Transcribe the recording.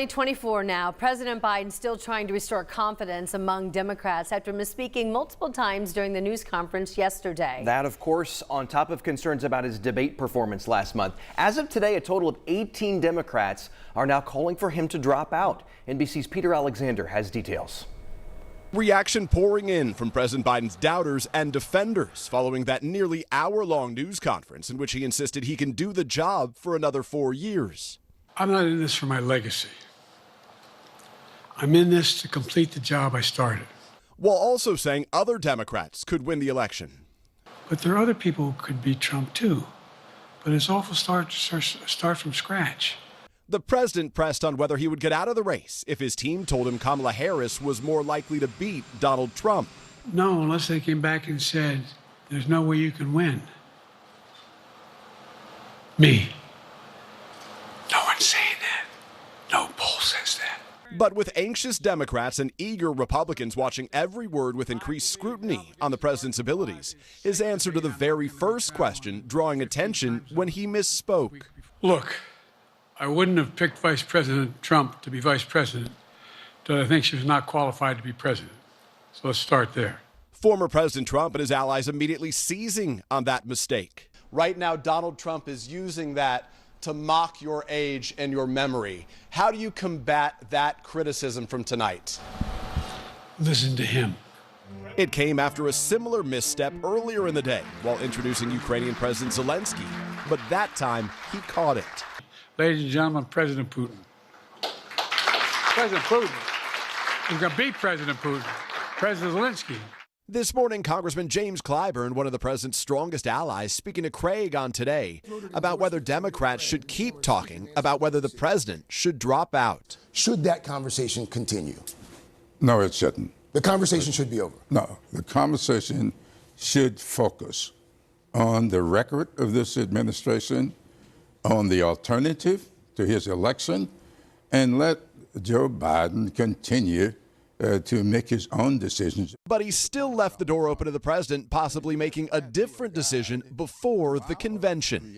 2024 now. President Biden still trying to restore confidence among Democrats after misspeaking multiple times during the news conference yesterday. That, of course, on top of concerns about his debate performance last month. As of today, a total of 18 Democrats are now calling for him to drop out. NBC's Peter Alexander has details. Reaction pouring in from President Biden's doubters and defenders following that nearly hour-long news conference in which he insisted he can do the job for another 4 years. I'm not in this for my legacy. I'm in this to complete the job I started. While also saying other Democrats could win the election. But there are other people who could beat Trump too. But it's awful start from scratch. The president pressed on whether he would get out of the race if his team told him Kamala Harris was more likely to beat Donald Trump. No, unless they came back and said, there's no way you can win. Me. No one's saying that. No poll says that. But with anxious Democrats and eager Republicans watching every word with increased scrutiny on the president's abilities, his answer to the very first question drawing attention when he misspoke. Look, I wouldn't have picked Vice President Trump to be vice president, but I think she was not qualified to be president. So let's start there. Former President Trump and his allies immediately seizing on that mistake. Right now, Donald Trump is using that to mock your age and your memory. How do you combat that criticism from tonight? Listen to him. It came after a similar misstep earlier in the day while introducing Ukrainian President Zelensky. But that time, he caught it. Ladies and gentlemen, President Putin. President Putin. He's going to beat President Putin. President Zelensky. This morning, Congressman James Clyburn, one of the president's strongest allies, speaking to Craig on Today about whether Democrats should keep talking about whether the president should drop out. Should that conversation continue? No, it shouldn't. The conversation should be over. No, the conversation should focus on the record of this administration, on the alternative to his election, and let Joe Biden continue to make his own decisions. But he still left the door open to the president possibly making a different decision before the convention.